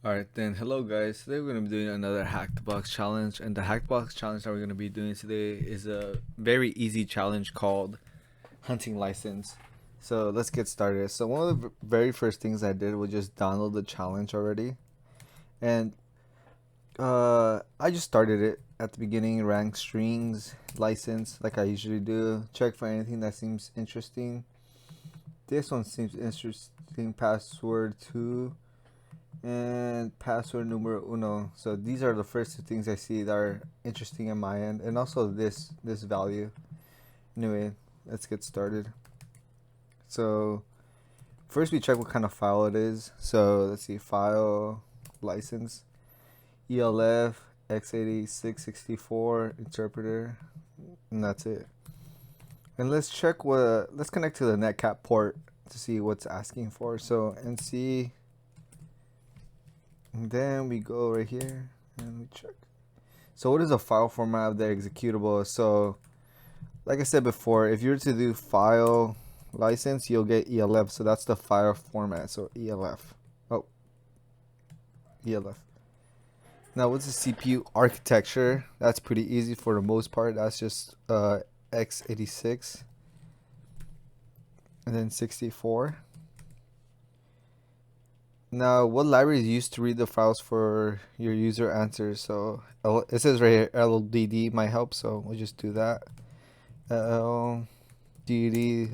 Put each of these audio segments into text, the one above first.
Alright then, hello guys. Today we're going to be doing another Hack the Box challenge, and the Hack the Box challenge that we're going to be doing today is a very easy challenge called Hunting License. So let's get started. So one of the very first things I did was just download the challenge already, and I just started it at the beginning, rank strings, license, like I usually do, check for anything that seems interesting. This one seems interesting, password 2 and password numero uno. So these are the first two things I see that are interesting in my end, and also this value. Anyway, let's get started. So first we check what kind of file it is. So let's see, file, license, ELF, x86-64, interpreter, and that's it. And let's check let's connect to the netcat port to see what's asking for. So NC, and then we go right here and we check. So what is a file format of the executable? So like I said before, if you were to do file license, you'll get ELF. So that's the file format. So ELF. Oh, ELF. Now what's the CPU architecture? That's pretty easy for the most part. That's just x86 and then 64. Now, what library is used to read the files for your user answers? So it says right here, LDD might help, so we'll just do that. LDD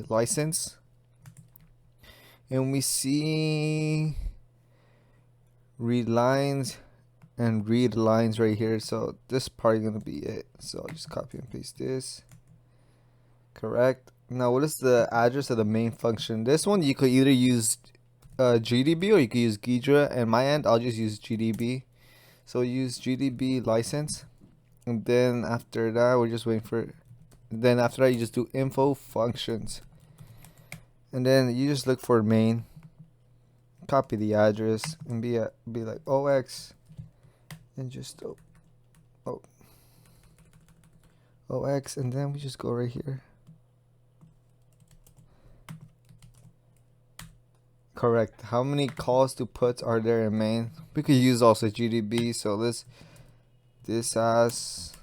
license. And we see read lines and read lines right here. So this is probably going to be it. So I'll just copy and paste this. Correct. Now, what is the address of the main function? This one, you could either use GDB or you could use Ghidra, and my end I'll just use GDB. So use GDB license, and then after that we're just waiting for, then after that you just do info functions, and then you just look for main, copy the address, and be like OX, and just OX, and then we just go right here. Correct. How many calls to puts are there in main? We could use also GDB. So this as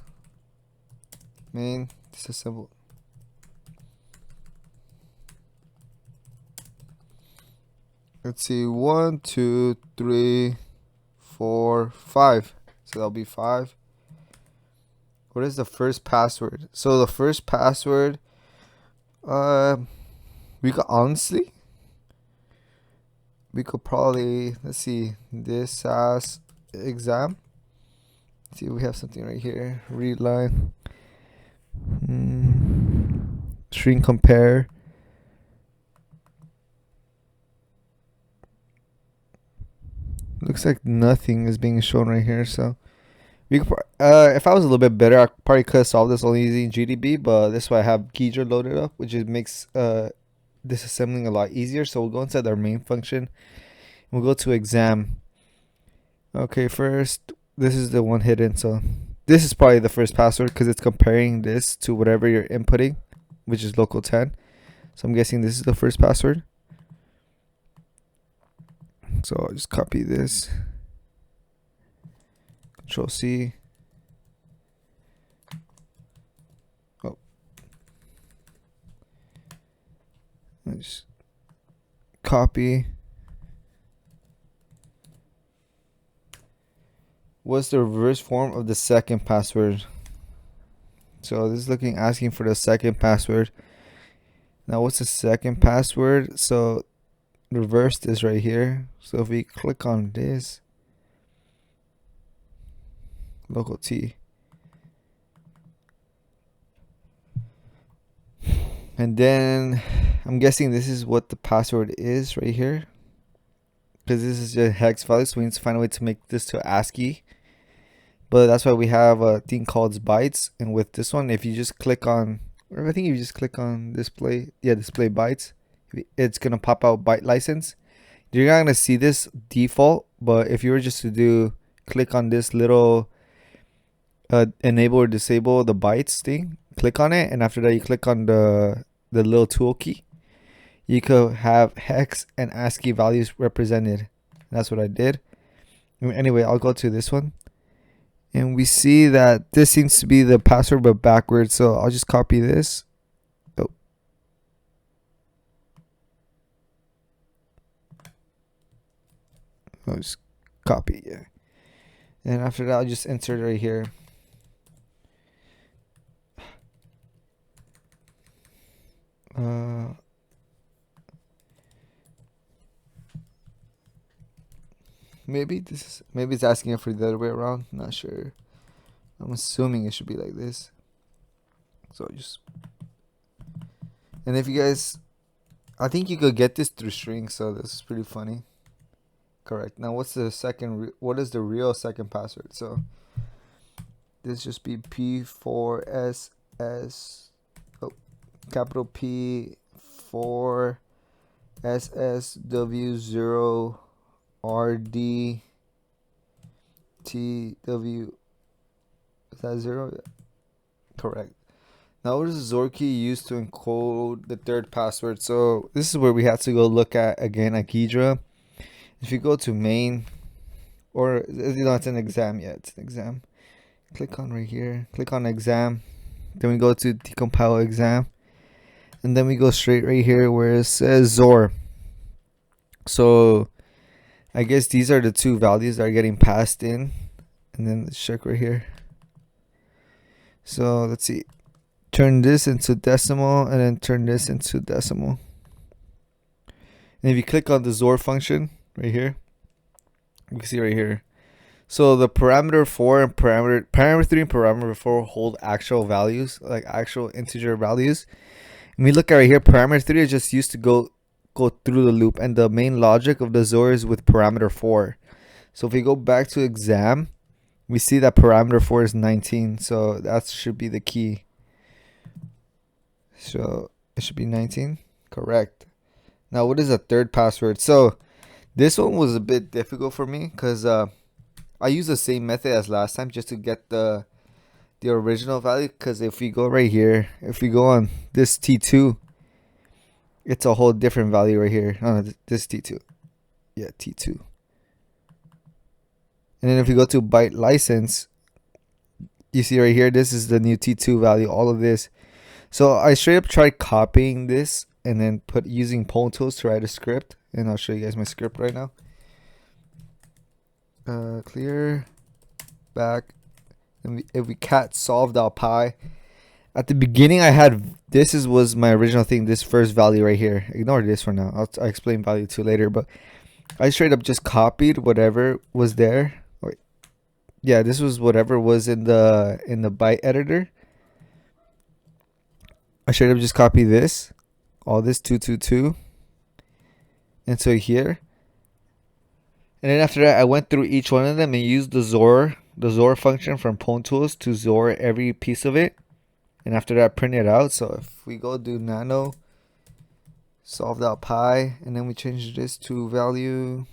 main disassemble. Let's see, 1, 2, 3, 4, 5. So that'll be 5. What is the first password? So the first password, we could honestly. We could probably, let's see, this as exam. Let's see, we have something right here. Read line. String compare. Looks like nothing is being shown right here. So we could, if I was a little bit better, I probably could have solved this only using GDB, but this is why I have Ghidra loaded up, which makes disassembling a lot easier. So we'll go inside our main function. We'll go to exam. Okay, first, this is the one hidden. So this is probably the first password because it's comparing this to whatever you're inputting, which is local 10. So I'm guessing this is the first password. So I'll just copy this. Control C. Oh. Let's copy. What's the reverse form of the second password? So this is asking for the second password. Now what's the second password? So reversed is right here. So if we click on this, local T, and then I'm guessing this is what the password is right here, because this is a hex value, so we need to find a way to make this to ASCII. But that's why we have a thing called bytes. And with this one, if you just click on, or I think if you just click on display, display bytes, it's gonna pop out byte license. You're not gonna see this default, but if you were just to do click on this little enable or disable the bytes thing, click on it, and after that you click on the little tool key, you could have hex and ASCII values represented. That's what I did. Anyway, I'll go to this one. And we see that this seems to be the password but backwards. So I'll just copy this. Oh. I'll just copy, yeah. And after that, I'll just insert right here. Maybe it's asking for the other way around. Not sure. I'm assuming it should be like this. So just, and if you guys, I think you could get this through strings. So this is pretty funny. Correct. Now what's the second? What is the real second password? So this just be P4SS. Oh, capital P4 SSW0 RD TW. Is that 0? Correct. Now what is Zorky used to encode the third password? So this is where we have to go look at again at Ghidra. If you go to main, or it's an exam. Yeah, it's an exam. Click on right here. Click on exam. Then we go to decompile exam. And then we go straight right here where it says Zor. So I guess these are the two values that are getting passed in. And then let's check right here. So let's see. Turn this into decimal and then turn this into decimal. And if you click on the Zor function right here, you can see right here. So the parameter 4 and parameter 3 and parameter 4 hold actual values, like actual integer values. And we look at right here, parameter 3 is just used to go through the loop, and the main logic of the Zor is with parameter 4. So if we go back to exam, we see that parameter 4 is 19, so that should be the key. So it should be 19. Correct. Now what is the third password? So this one was a bit difficult for me because I use the same method as last time just to get the original value. Because if we go right here, if we go on this T2, it's a whole different value right here. Oh, no, this T2. Yeah, T2. And then if we go to byte license, you see right here, this is the new T2 value, all of this. So I straight up tried copying this and then using Pwn tools to write a script. And I'll show you guys my script right now. Clear back. And if we cat solve.py, at the beginning I had was my original thing, this first value right here. Ignore this for now. I'll explain value 2 later, but I straight up just copied whatever was there. Wait. Yeah, this was whatever was in the byte editor. I straight up just copy this, all this 222 into here. And then after that, I went through each one of them and used the Zor function from Pwn tools to Zor every piece of it. And after that, print it out. So if we go do nano solve.py, and then we change this to value,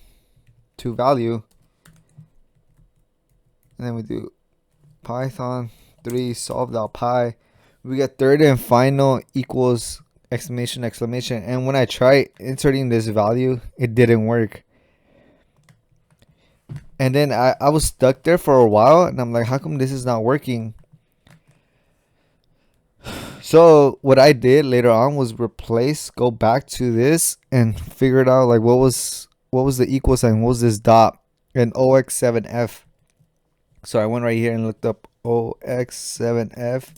and then we do Python 3 solve.py, we get third and final equals exclamation. And when I try inserting this value, it didn't work. And then I was stuck there for a while, and I'm like, how come this is not working? So what I did later on was go back to this and figure it out, like what was the equal sign, what was this dot, and OX7F. So I went right here and looked up OX7F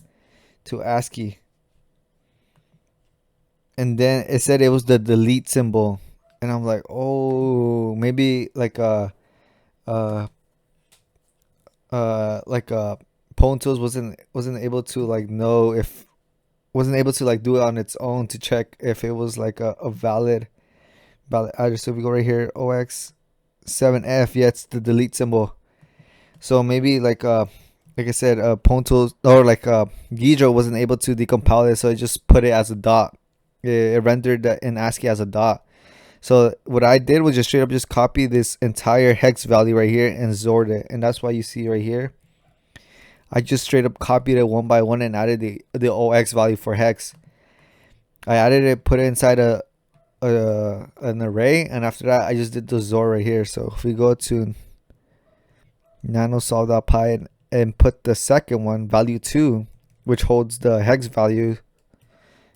to ASCII. And then it said it was the delete symbol. And I'm like, oh, maybe like Pwn tools wasn't able to wasn't able to like do it on its own to check if it was like a valid address. So if we go right here, OX7F, yeah, it's the delete symbol. So maybe like I said, Pwn tools or Ghidra wasn't able to decompile it, so it just put it as a dot. It rendered that in ASCII as a dot. So what I did was just straight up just copy this entire hex value right here and Zored it. And that's why you see right here, I just straight up copied it one by one and added the OX value for hex. I added it, put it inside an array, and after that I just did the Zor right here. So if we go to nano-solve.py and put the second one, value 2, which holds the hex value.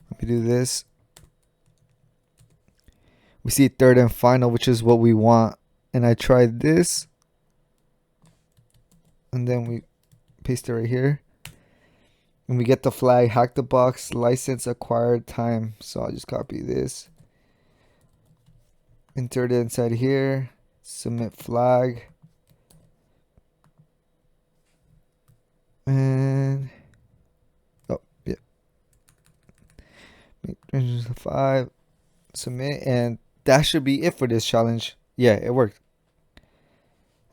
Let me do this. We see third and final, which is what we want. And I tried this. And then we paste it right here. And we get the flag, hack the box, license acquired time. So I'll just copy this. Insert it inside here. Submit flag. And oh yeah. 5. Submit, and that should be it for this challenge. Yeah, it worked.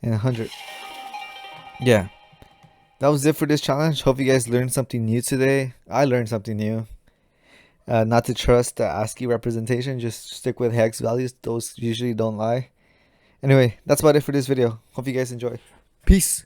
And 100. Yeah. That was it for this challenge. Hope you guys learned something new today. I learned something new. Not to trust the ASCII representation. Just stick with hex values. Those usually don't lie. Anyway, that's about it for this video. Hope you guys enjoy. Peace.